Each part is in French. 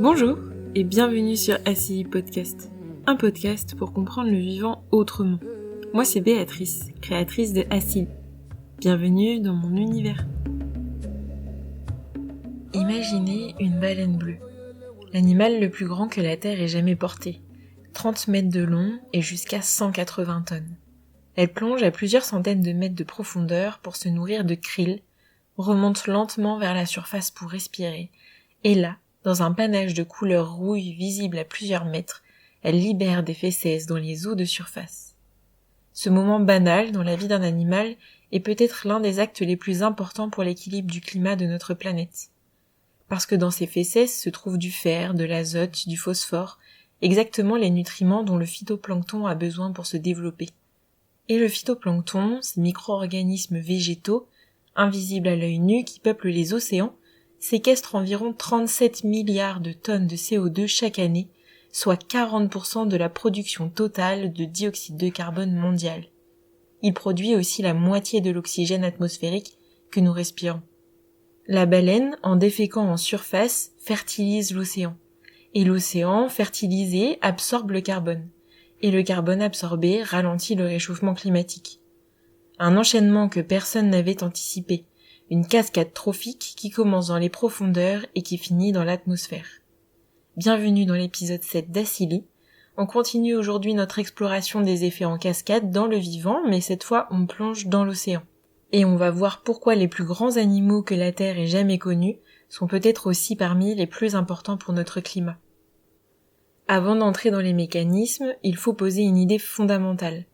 Bonjour et bienvenue sur ACI Podcast, un podcast pour comprendre le vivant autrement. Moi c'est Béatrice, créatrice de ACI. Bienvenue dans mon univers. Imaginez une baleine bleue, l'animal le plus grand que la Terre ait jamais porté, 30 mètres de long et jusqu'à 180 tonnes. Elle plonge à plusieurs centaines de mètres de profondeur pour se nourrir de krill, remonte lentement vers la surface pour respirer, et là, dans un panache de couleur rouille visible à plusieurs mètres, elle libère des fécès dans les eaux de surface. Ce moment banal dans la vie d'un animal est peut-être l'un des actes les plus importants pour l'équilibre du climat de notre planète. Parce que dans ces fécès se trouve du fer, de l'azote, du phosphore, exactement les nutriments dont le phytoplancton a besoin pour se développer. Et le phytoplancton, ces micro-organismes végétaux, invisibles à l'œil nu qui peuplent les océans, séquestrent environ 37 milliards de tonnes de CO2 chaque année, soit 40% de la production totale de dioxyde de carbone mondial. Il produit aussi la moitié de l'oxygène atmosphérique que nous respirons. La baleine, en déféquant en surface, fertilise l'océan. Et l'océan, fertilisé, absorbe le carbone. Et le carbone absorbé ralentit le réchauffement climatique. Un enchaînement que personne n'avait anticipé. Une cascade trophique qui commence dans les profondeurs et qui finit dans l'atmosphère. Bienvenue dans l'épisode 7 d'Acili. On continue aujourd'hui notre exploration des effets en cascade dans le vivant, mais cette fois on plonge dans l'océan. Et on va voir pourquoi les plus grands animaux que la Terre ait jamais connus sont peut-être aussi parmi les plus importants pour notre climat. Avant d'entrer dans les mécanismes, il faut poser une idée fondamentale.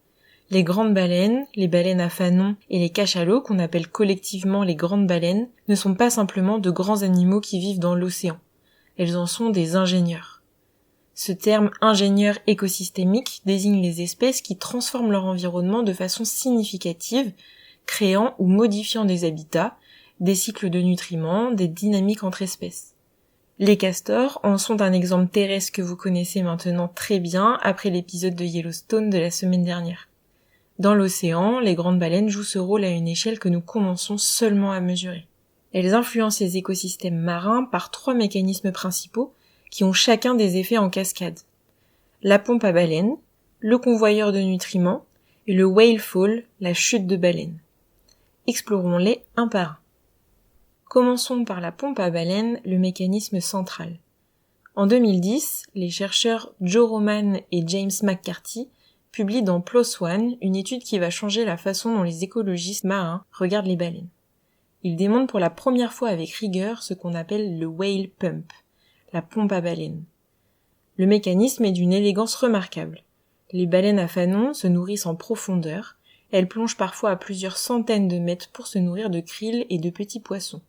Les grandes baleines, les baleines à fanon et les cachalots, qu'on appelle collectivement les grandes baleines, ne sont pas simplement de grands animaux qui vivent dans l'océan. Elles en sont des ingénieurs. Ce terme ingénieur écosystémique désigne les espèces qui transforment leur environnement de façon significative, créant ou modifiant des habitats, des cycles de nutriments, des dynamiques entre espèces. Les castors en sont un exemple terrestre que vous connaissez maintenant très bien après l'épisode de Yellowstone de la semaine dernière. Dans l'océan, les grandes baleines jouent ce rôle à une échelle que nous commençons seulement à mesurer. Elles influencent les écosystèmes marins par 3 mécanismes principaux qui ont chacun des effets en cascade. La pompe à baleines, le convoyeur de nutriments et le whale fall, la chute de baleines. Explorons-les un par un. Commençons par la pompe à baleines, le mécanisme central. En 2010, les chercheurs Joe Roman et James McCarthy publie dans PLOS ONE une étude qui va changer la façon dont les écologistes marins regardent les baleines. Ils démontrent pour la première fois avec rigueur ce qu'on appelle le whale pump, la pompe à baleines. Le mécanisme est d'une élégance remarquable. Les baleines à fanon se nourrissent en profondeur, elles plongent parfois à plusieurs centaines de mètres pour se nourrir de krill et de petits poissons.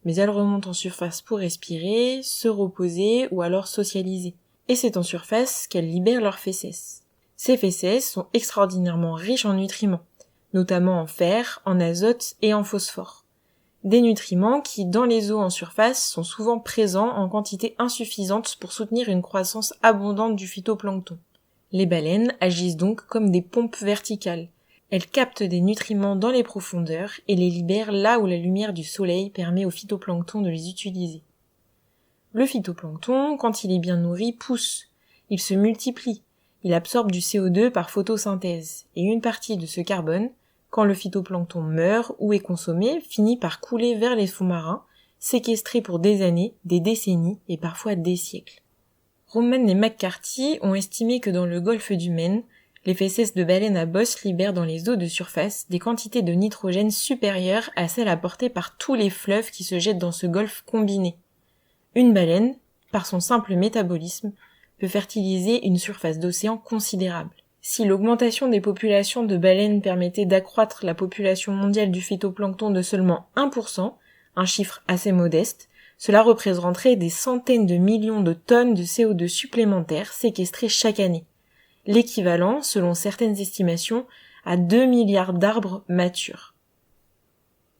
Mais elles remontent en surface pour respirer, se reposer ou alors socialiser. Et c'est en surface qu'elles libèrent leurs fécès. Ces fécès sont extraordinairement riches en nutriments, notamment en fer, en azote et en phosphore. Des nutriments qui, dans les eaux en surface, sont souvent présents en quantité insuffisante pour soutenir une croissance abondante du phytoplancton. Les baleines agissent donc comme des pompes verticales. Elles captent des nutriments dans les profondeurs et les libèrent là où la lumière du soleil permet au phytoplancton de les utiliser. Le phytoplancton, quand il est bien nourri, pousse. Il se multiplie. Il absorbe du CO2 par photosynthèse, et une partie de ce carbone, quand le phytoplancton meurt ou est consommé, finit par couler vers les fonds marins, séquestrés pour des années, des décennies et parfois des siècles. Roman et McCarthy ont estimé que dans le golfe du Maine, les fécès de baleines à bosse libèrent dans les eaux de surface des quantités de nitrogène supérieures à celles apportées par tous les fleuves qui se jettent dans ce golfe combiné. Une baleine, par son simple métabolisme, peut fertiliser une surface d'océan considérable. Si l'augmentation des populations de baleines permettait d'accroître la population mondiale du phytoplancton de seulement 1%, un chiffre assez modeste, cela représenterait des centaines de millions de tonnes de CO2 supplémentaires séquestrées chaque année. L'équivalent, selon certaines estimations, à 2 milliards d'arbres matures.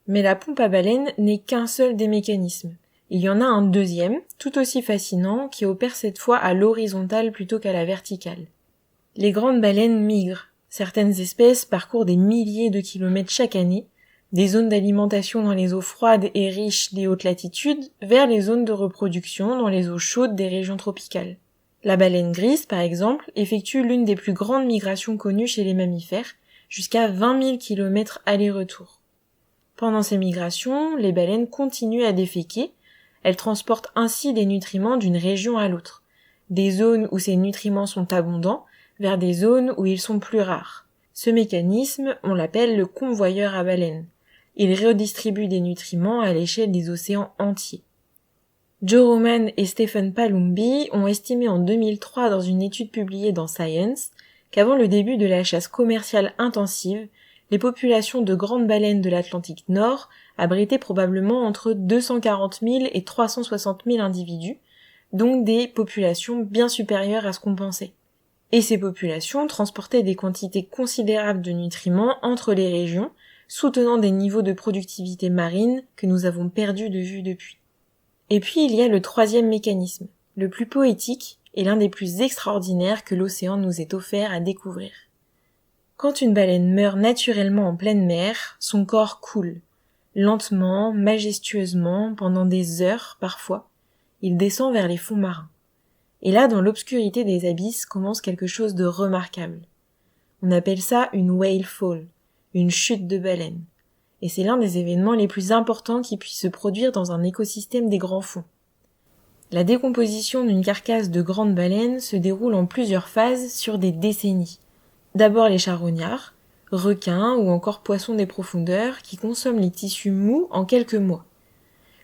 Mais la pompe à baleines n'est qu'un seul des mécanismes. Il y en a un deuxième, tout aussi fascinant, qui opère cette fois à l'horizontale plutôt qu'à la verticale. Les grandes baleines migrent. Certaines espèces parcourent des milliers de kilomètres chaque année, des zones d'alimentation dans les eaux froides et riches des hautes latitudes vers les zones de reproduction dans les eaux chaudes des régions tropicales. La baleine grise, par exemple, effectue l'une des plus grandes migrations connues chez les mammifères, jusqu'à 20 000 km aller-retour. Pendant ces migrations, les baleines continuent à déféquer. Elles transportent ainsi des nutriments d'une région à l'autre, des zones où ces nutriments sont abondants vers des zones où ils sont plus rares. Ce mécanisme, on l'appelle le convoyeur à baleines. Il redistribue des nutriments à l'échelle des océans entiers. Joe Roman et Stephen Palumbi ont estimé en 2003 dans une étude publiée dans Science qu'avant le début de la chasse commerciale intensive, les populations de grandes baleines de l'Atlantique Nord abritaient probablement entre 240 000 et 360 000 individus, donc des populations bien supérieures à ce qu'on pensait. Et ces populations transportaient des quantités considérables de nutriments entre les régions, soutenant des niveaux de productivité marine que nous avons perdus de vue depuis. Et puis il y a le troisième mécanisme, le plus poétique et l'un des plus extraordinaires que l'océan nous ait offert à découvrir. Quand une baleine meurt naturellement en pleine mer, son corps coule. Lentement, majestueusement, pendant des heures parfois, il descend vers les fonds marins. Et là, dans l'obscurité des abysses, commence quelque chose de remarquable. On appelle ça une whale fall, une chute de baleine. Et c'est l'un des événements les plus importants qui puissent se produire dans un écosystème des grands fonds. La décomposition d'une carcasse de grande baleine se déroule en plusieurs phases sur des décennies. D'abord les charognards, requins ou encore poissons des profondeurs qui consomment les tissus mous en quelques mois.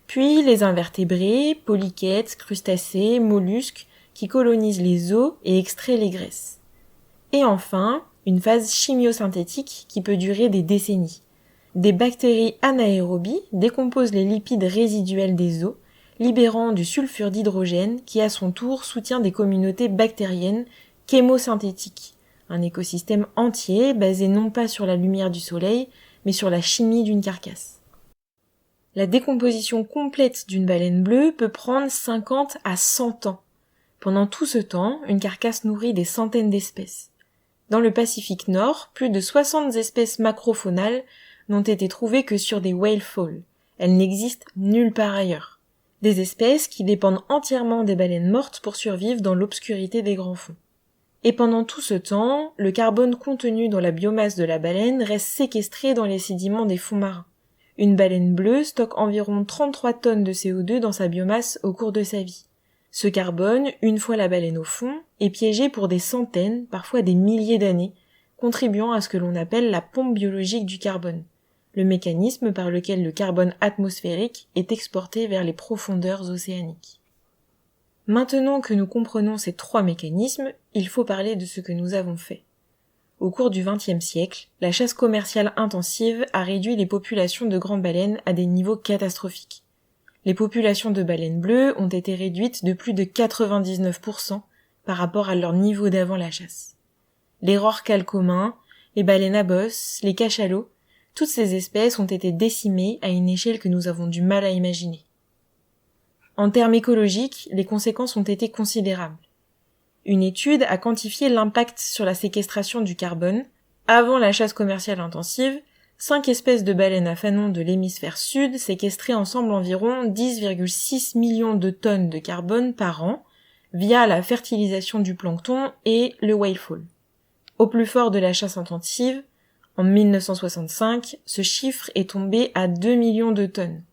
Puis les invertébrés, polychètes, crustacés, mollusques qui colonisent les eaux et extraient les graisses. Et enfin, une phase chimiosynthétique qui peut durer des décennies. Des bactéries anaérobies décomposent les lipides résiduels des eaux, libérant du sulfure d'hydrogène qui à son tour soutient des communautés bactériennes chémosynthétiques, un écosystème entier basé non pas sur la lumière du soleil, mais sur la chimie d'une carcasse. La décomposition complète d'une baleine bleue peut prendre 50 à 100 ans. Pendant tout ce temps, une carcasse nourrit des centaines d'espèces. Dans le Pacifique Nord, plus de 60 espèces macrofaunales n'ont été trouvées que sur des whale falls. Elles n'existent nulle part ailleurs. Des espèces qui dépendent entièrement des baleines mortes pour survivre dans l'obscurité des grands fonds. Et pendant tout ce temps, le carbone contenu dans la biomasse de la baleine reste séquestré dans les sédiments des fonds marins. Une baleine bleue stocke environ 33 tonnes de CO2 dans sa biomasse au cours de sa vie. Ce carbone, une fois la baleine au fond, est piégé pour des centaines, parfois des milliers d'années, contribuant à ce que l'on appelle la pompe biologique du carbone, le mécanisme par lequel le carbone atmosphérique est exporté vers les profondeurs océaniques. Maintenant que nous comprenons ces trois mécanismes, il faut parler de ce que nous avons fait. Au cours du XXe siècle, la chasse commerciale intensive a réduit les populations de grandes baleines à des niveaux catastrophiques. Les populations de baleines bleues ont été réduites de plus de 99% par rapport à leur niveau d'avant la chasse. Les rorquals communs, les baleines à bosse, les cachalots, toutes ces espèces ont été décimées à une échelle que nous avons du mal à imaginer. En termes écologiques, les conséquences ont été considérables. Une étude a quantifié l'impact sur la séquestration du carbone. Avant la chasse commerciale intensive, 5 espèces de baleines à fanon de l'hémisphère sud séquestraient ensemble environ 10,6 millions de tonnes de carbone par an via la fertilisation du plancton et le whale fall. Au plus fort de la chasse intensive, en 1965, ce chiffre est tombé à 2 millions de tonnes.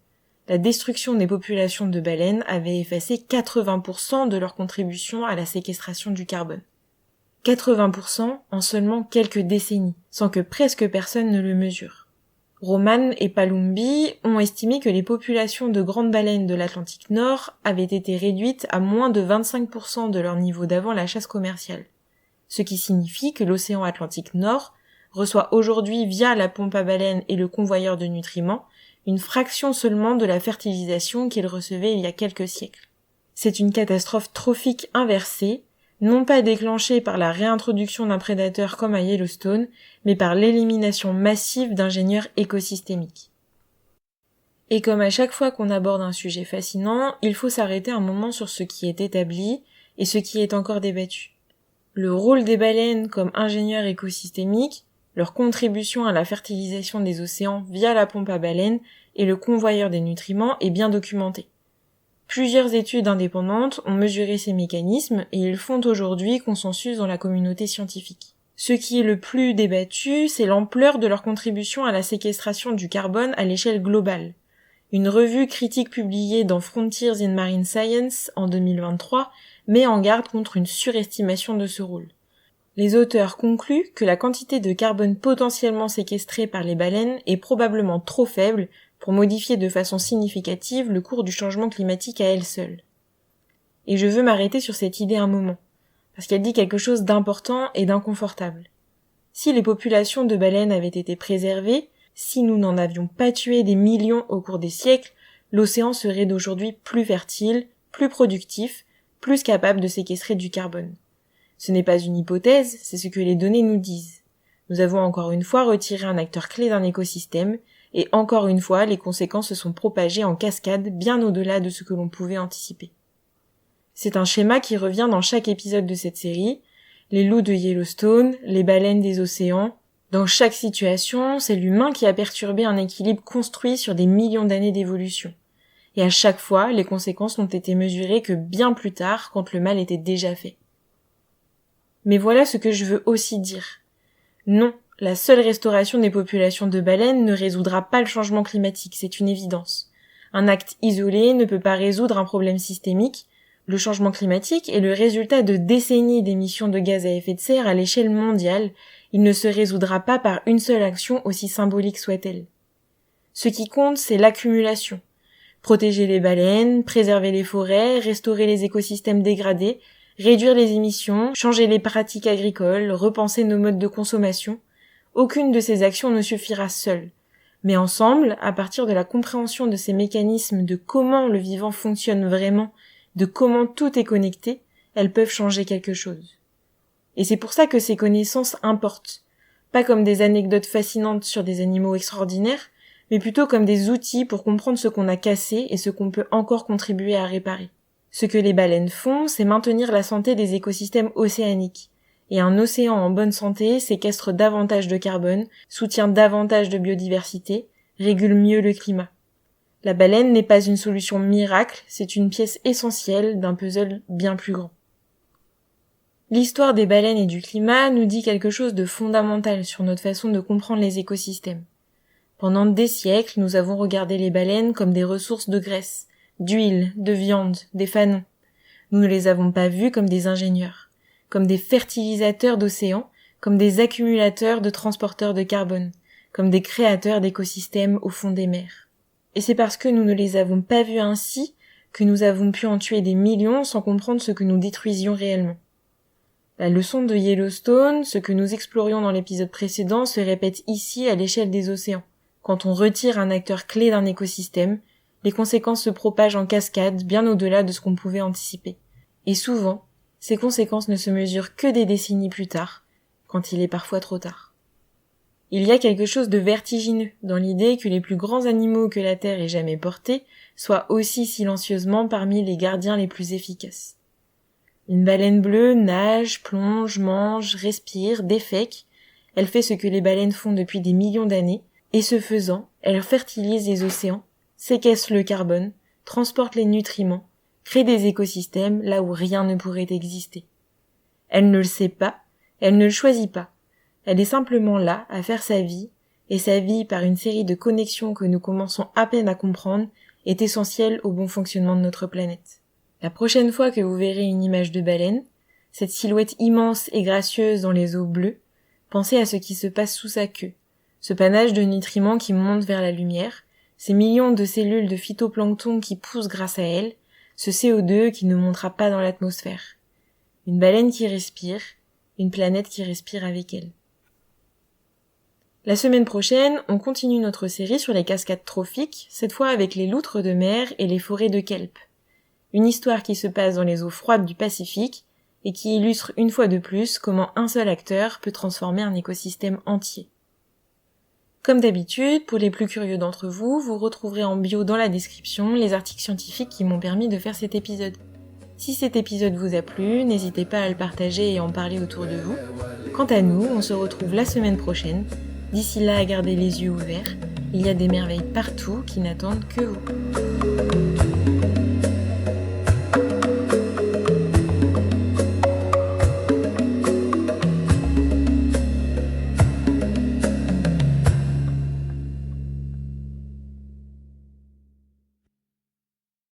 La destruction des populations de baleines avait effacé 80% de leur contribution à la séquestration du carbone. 80% en seulement quelques décennies, sans que presque personne ne le mesure. Roman et Palumbi ont estimé que les populations de grandes baleines de l'Atlantique Nord avaient été réduites à moins de 25% de leur niveau d'avant la chasse commerciale. Ce qui signifie que l'océan Atlantique Nord reçoit aujourd'hui via la pompe à baleines et le convoyeur de nutriments une fraction seulement de la fertilisation qu'il recevait il y a quelques siècles. C'est une catastrophe trophique inversée, non pas déclenchée par la réintroduction d'un prédateur comme à Yellowstone, mais par l'élimination massive d'ingénieurs écosystémiques. Et comme à chaque fois qu'on aborde un sujet fascinant, il faut s'arrêter un moment sur ce qui est établi et ce qui est encore débattu. Le rôle des baleines comme ingénieurs écosystémiques, leur contribution à la fertilisation des océans via la pompe à baleine et le convoyeur des nutriments est bien documentée. Plusieurs études indépendantes ont mesuré ces mécanismes et ils font aujourd'hui consensus dans la communauté scientifique. Ce qui est le plus débattu, c'est l'ampleur de leur contribution à la séquestration du carbone à l'échelle globale. Une revue critique publiée dans Frontiers in Marine Science en 2023 met en garde contre une surestimation de ce rôle. Les auteurs concluent que la quantité de carbone potentiellement séquestrée par les baleines est probablement trop faible pour modifier de façon significative le cours du changement climatique à elle seule. Et je veux m'arrêter sur cette idée un moment, parce qu'elle dit quelque chose d'important et d'inconfortable. Si les populations de baleines avaient été préservées, si nous n'en avions pas tué des millions au cours des siècles, l'océan serait d'aujourd'hui plus fertile, plus productif, plus capable de séquestrer du carbone. Ce n'est pas une hypothèse, c'est ce que les données nous disent. Nous avons encore une fois retiré un acteur clé d'un écosystème, et encore une fois, les conséquences se sont propagées en cascade bien au-delà de ce que l'on pouvait anticiper. C'est un schéma qui revient dans chaque épisode de cette série, les loups de Yellowstone, les baleines des océans. Dans chaque situation, c'est l'humain qui a perturbé un équilibre construit sur des millions d'années d'évolution. Et à chaque fois, les conséquences n'ont été mesurées que bien plus tard, quand le mal était déjà fait. Mais voilà ce que je veux aussi dire. Non, la seule restauration des populations de baleines ne résoudra pas le changement climatique, c'est une évidence. Un acte isolé ne peut pas résoudre un problème systémique. Le changement climatique est le résultat de décennies d'émissions de gaz à effet de serre à l'échelle mondiale. Il ne se résoudra pas par une seule action, aussi symbolique soit-elle. Ce qui compte, c'est l'accumulation. Protéger les baleines, préserver les forêts, restaurer les écosystèmes dégradés, réduire les émissions, changer les pratiques agricoles, repenser nos modes de consommation. Aucune de ces actions ne suffira seule. Mais ensemble, à partir de la compréhension de ces mécanismes, de comment le vivant fonctionne vraiment, de comment tout est connecté, elles peuvent changer quelque chose. Et c'est pour ça que ces connaissances importent. Pas comme des anecdotes fascinantes sur des animaux extraordinaires, mais plutôt comme des outils pour comprendre ce qu'on a cassé et ce qu'on peut encore contribuer à réparer. Ce que les baleines font, c'est maintenir la santé des écosystèmes océaniques. Et un océan en bonne santé séquestre davantage de carbone, soutient davantage de biodiversité, régule mieux le climat. La baleine n'est pas une solution miracle, c'est une pièce essentielle d'un puzzle bien plus grand. L'histoire des baleines et du climat nous dit quelque chose de fondamental sur notre façon de comprendre les écosystèmes. Pendant des siècles, nous avons regardé les baleines comme des ressources de graisse, d'huile, de viande, des fanons. Nous ne les avons pas vus comme des ingénieurs, comme des fertilisateurs d'océans, comme des accumulateurs de transporteurs de carbone, comme des créateurs d'écosystèmes au fond des mers. Et c'est parce que nous ne les avons pas vus ainsi que nous avons pu en tuer des millions sans comprendre ce que nous détruisions réellement. La leçon de Yellowstone, ce que nous explorions dans l'épisode précédent, se répète ici à l'échelle des océans. Quand on retire un acteur clé d'un écosystème, les conséquences se propagent en cascade bien au-delà de ce qu'on pouvait anticiper. Et souvent, ces conséquences ne se mesurent que des décennies plus tard, quand il est parfois trop tard. Il y a quelque chose de vertigineux dans l'idée que les plus grands animaux que la Terre ait jamais portés soient aussi silencieusement parmi les gardiens les plus efficaces. Une baleine bleue nage, plonge, mange, respire, défèque. Elle fait ce que les baleines font depuis des millions d'années, et ce faisant, elle fertilise les océans, séquestre le carbone, transporte les nutriments, crée des écosystèmes là où rien ne pourrait exister. Elle ne le sait pas, elle ne le choisit pas. Elle est simplement là à faire sa vie, et sa vie, par une série de connexions que nous commençons à peine à comprendre, est essentielle au bon fonctionnement de notre planète. La prochaine fois que vous verrez une image de baleine, cette silhouette immense et gracieuse dans les eaux bleues, pensez à ce qui se passe sous sa queue, ce panache de nutriments qui monte vers la lumière, ces millions de cellules de phytoplancton qui poussent grâce à elle, ce CO2 qui ne montera pas dans l'atmosphère. Une baleine qui respire, une planète qui respire avec elle. La semaine prochaine, on continue notre série sur les cascades trophiques, cette fois avec les loutres de mer et les forêts de kelp. Une histoire qui se passe dans les eaux froides du Pacifique et qui illustre une fois de plus comment un seul acteur peut transformer un écosystème entier. Comme d'habitude, pour les plus curieux d'entre vous, vous retrouverez en bio dans la description les articles scientifiques qui m'ont permis de faire cet épisode. Si cet épisode vous a plu, n'hésitez pas à le partager et en parler autour de vous. Quant à nous, on se retrouve la semaine prochaine. D'ici là, gardez les yeux ouverts. Il y a des merveilles partout qui n'attendent que vous.